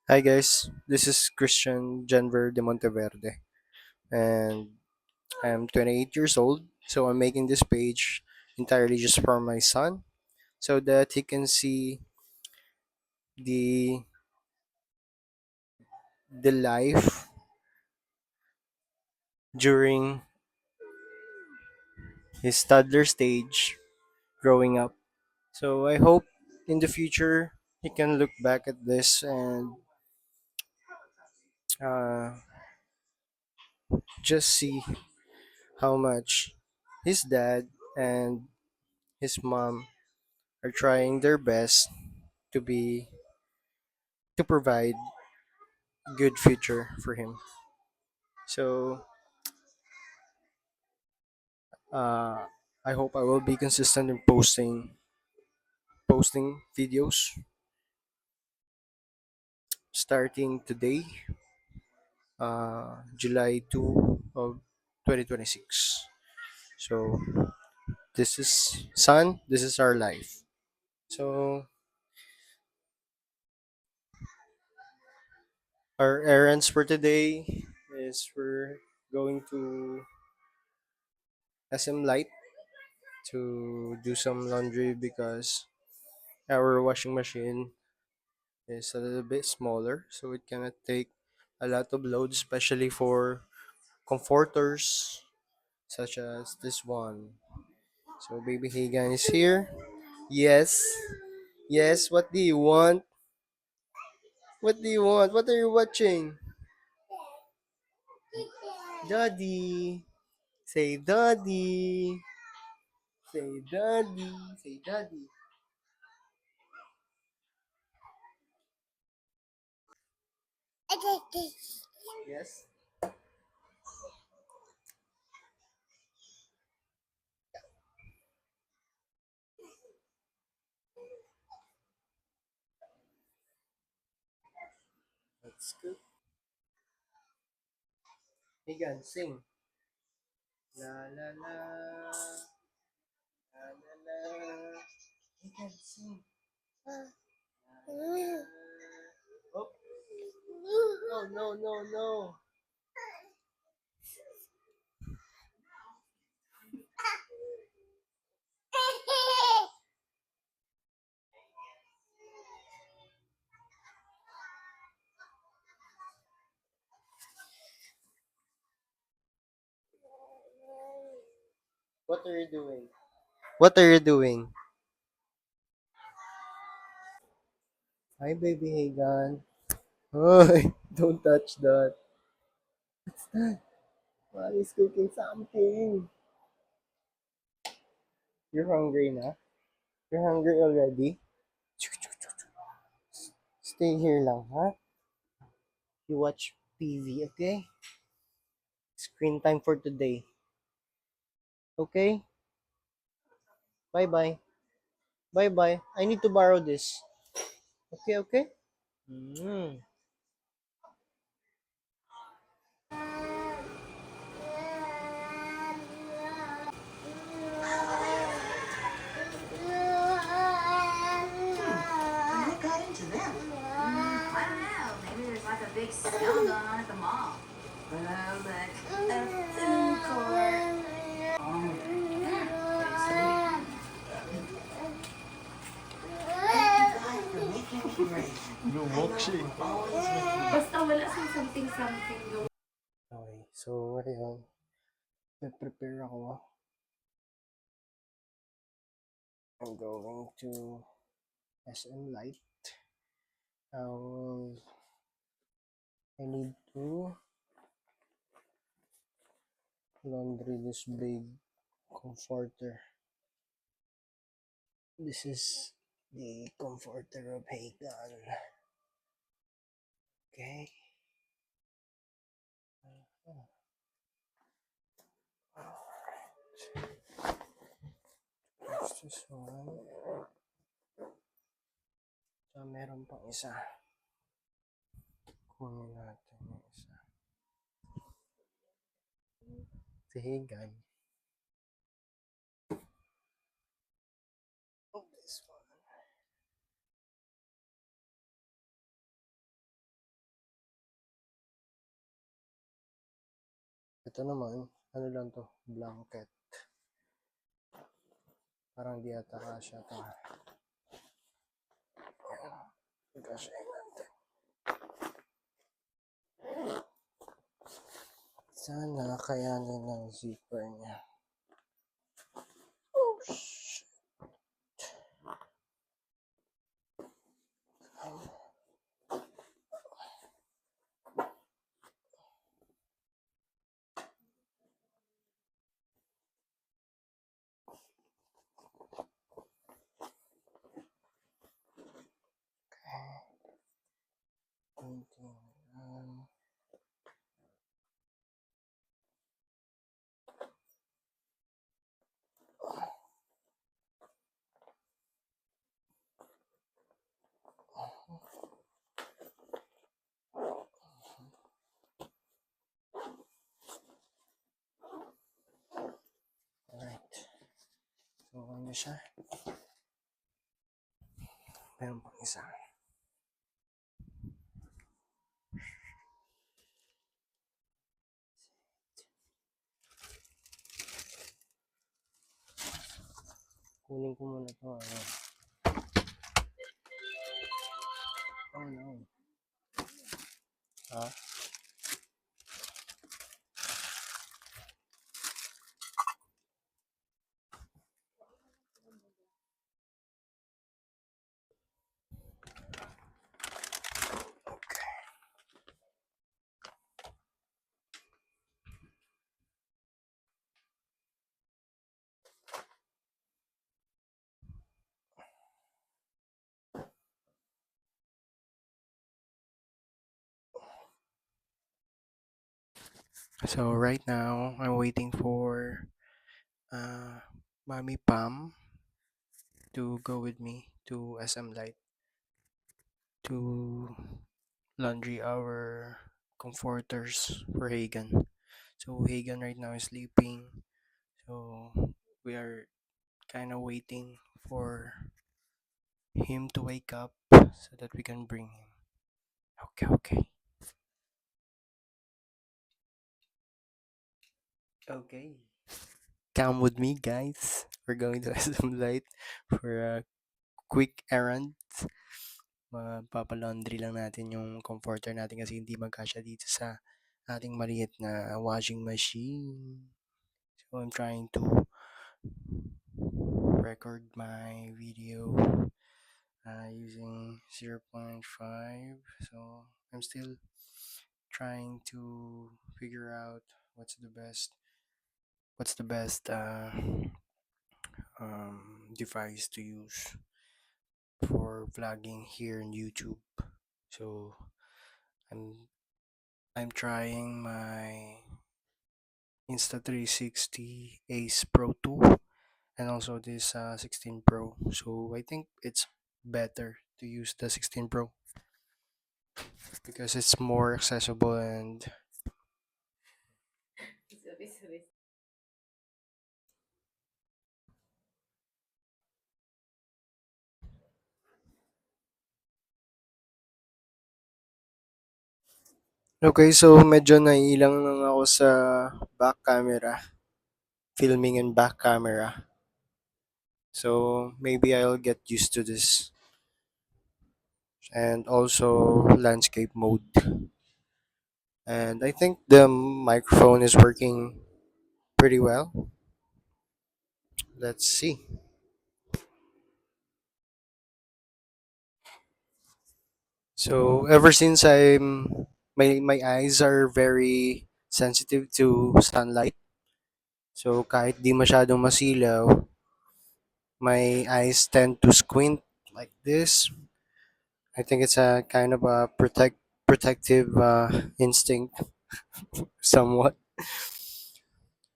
Hi guys, this is Christian Janver de Monteverde, and I'm 28 years old. So I'm making this page entirely just for my son, so that he can see the the life during his toddler stage growing up. So I hope in the future he can look back at this and uh, just see how much his dad and his mom are trying their best to be to provide good future for him. So uh, I hope I will be consistent in posting videos starting today, July 2 of 2026. So this is Sun. This is our life. So our errands for today is we're going to SM Light to do some laundry because our washing machine is a little bit smaller, so it cannot take a lot of load, especially for comforters such as this one. So baby Hagan is here. Yes, yes. What do you want? What do you want? What are you watching? Daddy. Say daddy. Say daddy. Say daddy. Yes. That's good. Hagan, sing. La la la. La la la. Hagan, sing. Oh, no, no, no, no. What are you doing? What are you doing? Hi, baby Hagan. Hoy, don't touch that. Mommy's cooking something. You're hungry na? You're hungry already? Stay here lang, ha? You watch TV, okay? Screen time for today. Okay? Bye-bye. Bye-bye. I need to borrow this. Okay, okay? Mm. The heck got into them? I don't know. Maybe there's like a big sale going on at the mall. Oh, look. A food court. Thank you, God, for making me great. Lumok siya eh. Always with me. Basta wala sa something-something going. Okay, so ayun. Nag-prepare ako. I'm going to SM Light. Um, I need to laundry this big comforter. This is the comforter of Hagan. Okay. There's this one. So, meron pang isa. Kunin natin yung isa. Si Hagan. Oh, this one. Ito naman, ano lang to, blanket. Parang di ata kasya to. Kasya natin. Sana kayanin ng zipper niya. Oh, shit. Alright. So, ano siya? Meron pang isa. Kunin ko muna to. Ano. Oh no. Ha? Okay. So right now, I'm waiting for Mommy Pam to go with me to SM Light to laundry our comforters for Hagen. So Hagen right now is sleeping. So we are kind of waiting for him to wake up so that we can bring him. Okay, okay. Okay. Come with me, guys. We're going to SM Light for a quick errand. Papalaundry lang natin yung comforter natin kasi hindi magkasya dito sa ating maliit na washing machine. So I'm trying to record my video using 0.5. So I'm still trying to figure out what's the best device to use for vlogging here in YouTube. So I'm I'm trying my Insta360 Ace Pro 2 and also this 16 Pro. So I think it's better to use the 16 Pro because it's more accessible and okay, so medyo naiilang lang ako sa back camera, filming in back camera. So maybe I'll get used to this and also landscape mode. And I think the microphone is working pretty well. Let's see. So ever since my eyes are very sensitive to sunlight. So kahit di masyadong masilaw, my eyes tend to squint like this. I think it's a kind of a protective instinct somewhat.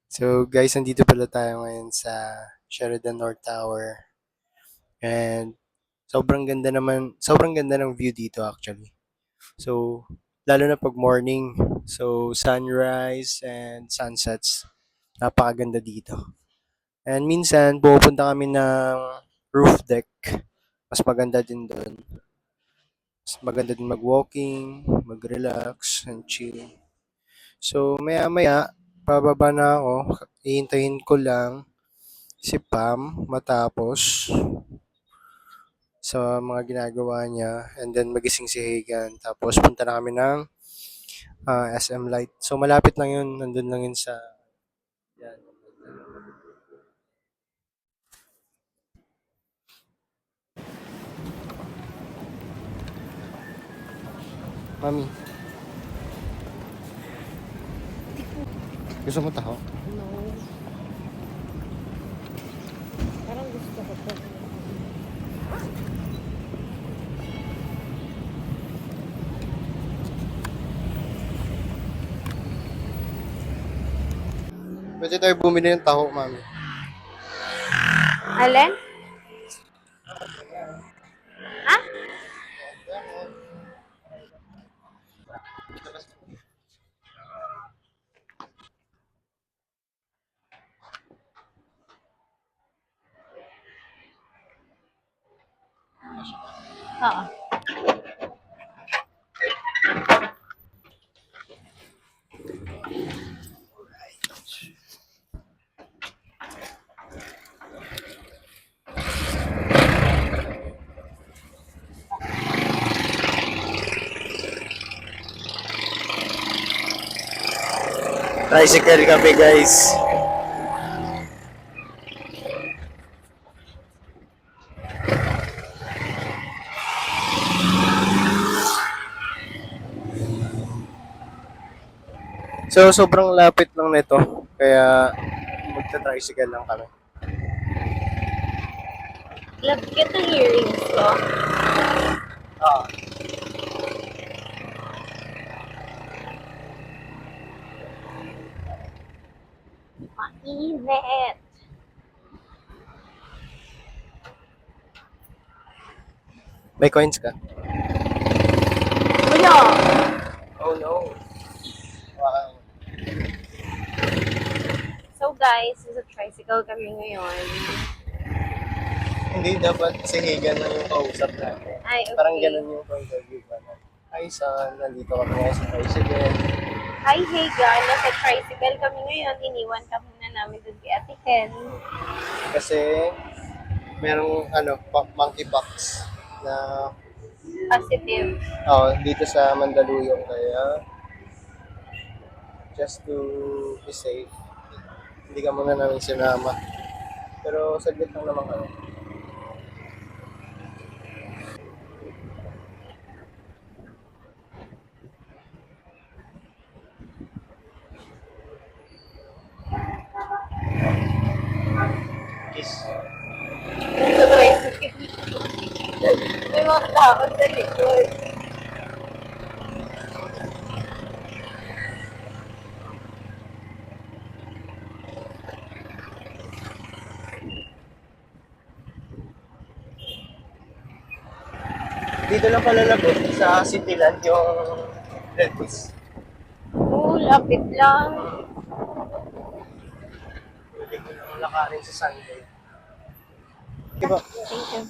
So guys, nandito pala tayo ngayon sa Sheridan North Tower. And sobrang ganda ng view dito actually. So, lalo na pag morning. So, sunrise and sunsets. Napakaganda dito. And minsan, pupunta kami ng roof deck. Mas maganda din doon. Mas maganda din mag-walking, mag-relax, and chill. So, maya-maya, Pababa na ako. Ihintayin ko lang si Pam matapos sa mga ginagawa niya and then magising si Hagan. Tapos punta na kami ng SM Light. So malapit lang yun. Nandun lang yun sa... Yan. Mami, gusto mo taho? No. Parang gusto ko to. Pwede tayo bumili ng taho, Mami. Alin? Ha? Oo. Tricycle kami, guys. So, sobrang lapit lang nito. Kaya, magta-tricycle lang kami. Love kita ng earrings ko. Ah. Mainit. May coins ka? Wala. Oh, no. Wow. So guys, sa tricycle kami ngayon. Hindi dapat si Hagan na yung kausap natin. Ay, okay. Parang ganun yung point of view ba na, hi son, nandito kami ngayon sa tricycle. Hi, hey guys. Nasa tricycle kami ngayon. Iniwan kami na namin doon kay Ate Ken. Kasi, merong monkeypox na Positive. dito sa Mandaluyong. Kaya, just to be safe, hindi ka muna namin sinama. Pero saglit lang naman kami. Kiss. Sa tricycle. May mga tao sa likod. Dito lang pala labot sa Cityland yung Redbus. Oo, lapit lang. Pwede ko lang lakarin sa Sunday. Diba? Thank you.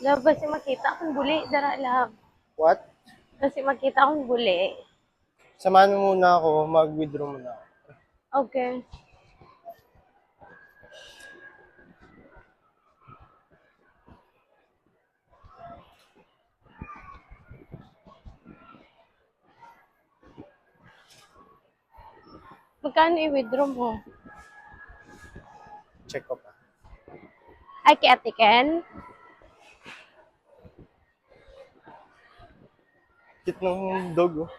Love, kasi makita akong buli. Dara, love. What? Kasi makita akong buli. Samahan mo muna ako, mag-withdraw muna ako. Okay. Magkano i-withdraw mo? Check ko pa. Ay, kay Ate Ken? Cute ng dog, oh.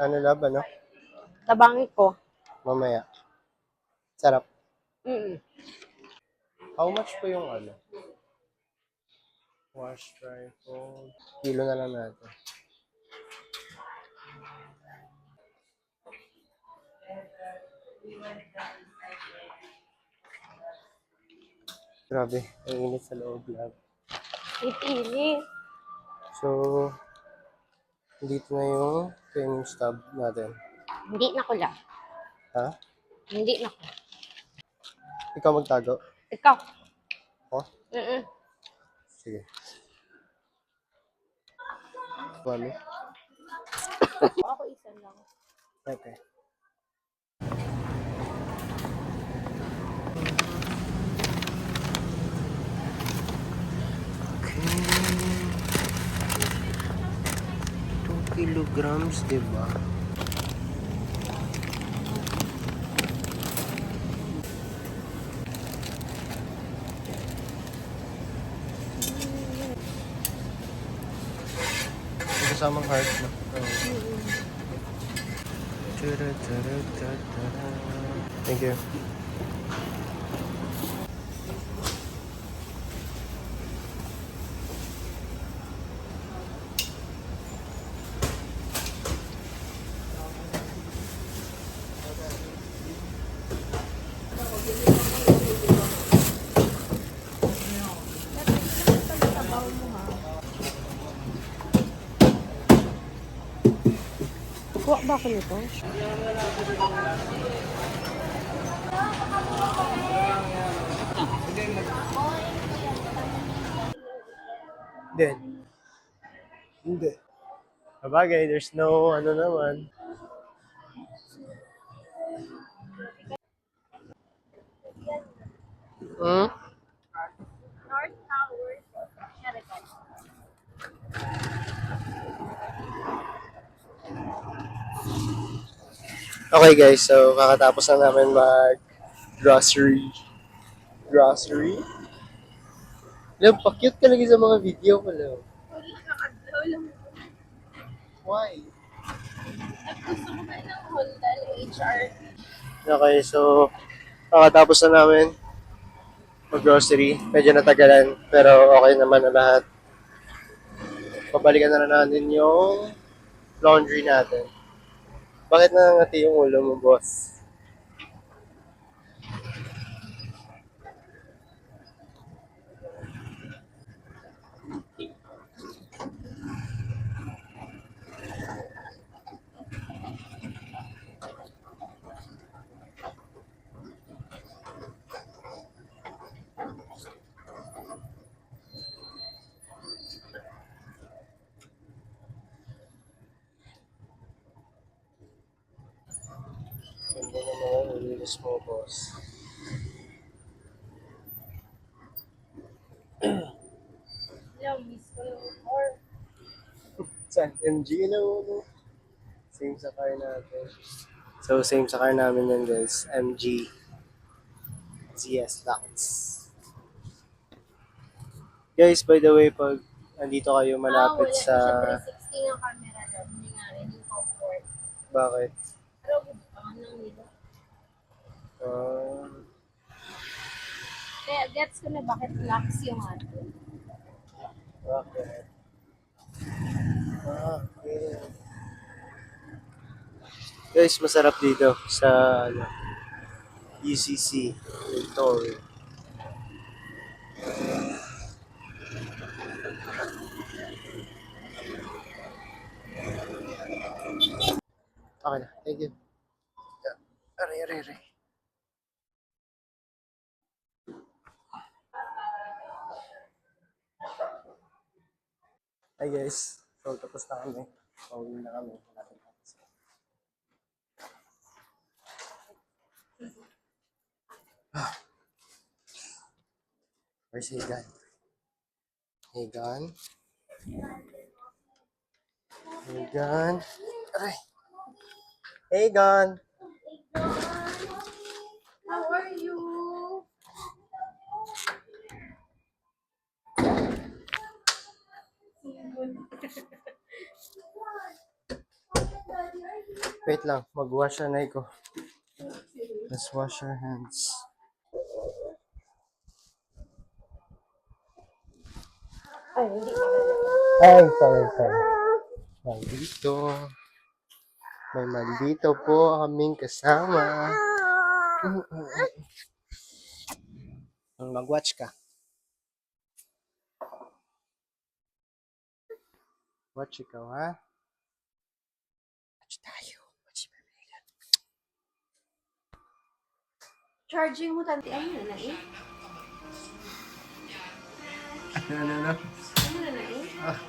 Ano lab, ano? Tabangi ko. Mamaya. Sarap. Mm. How much po yung ano? Wash, dry, fold. Kilo na lang natin. Grabe, ang init sa loob lab. Itinit. So, dito na yung training stub natin. Hindi na ko lang. Ha? Hindi na ko. Ikaw magtago? Ikaw. Oh, Mm-mm. sige. Mami. Ako isa lang. Okay. Okay. 2 kilograms, diba? May kasamang heart na. Oh. Thank you. Kuha ba ako nito? Then, hindi. Sabagay, there's no ano naman. Hmm? North Towers. Sheraton. Okay guys, so kakatapos na namin mag grocery. Grocery? Alam, pa-cute talaga sa mga video ko lang. Wala nakadlaw lang. Why? Gusto ko kayo ng Honda ng HR. Okay, so kakatapos na namin mag-grocery. Medyo natagalan, pero okay naman na lahat. Pabalikan na natin yung laundry natin. Bakit nangangati yung ulo mo, boss? Ganda naman ang ulilis mo, boss. Yung miss ko ng or Saan? MG na ulo. Same sa car natin. So, same sa car namin yan, guys. MG ZS Lux. Guys, by the way, pag andito kayo malapit wala sa... na siya 360 ng camera daw. Hindi nga rin yung comfort. Bakit? Pero gusto nang nila. Um, Kaya gets ko na bakit locks yung ato. okay. Okay. Guys, masarap dito sa ano, UCC. Victoria. Okay na. Thank you. Aray, aray, aray. Hi guys. So, tapos na kami. Pauwi na kami. Where's Hagan? Hagan? Hagan? Aray! Hagan! How are you? Wait lang. Mag-wash na ko. Let's wash our hands. Ay, hindi ko Ay, sorry. Maldito. May maldito po kaming kasama. Mag-watch ka. Watch ikaw, ha? Watch tayo. Watch Charging mo tanti. Ayun na eh. Ano, ano, ano? Ano na eh? Ah,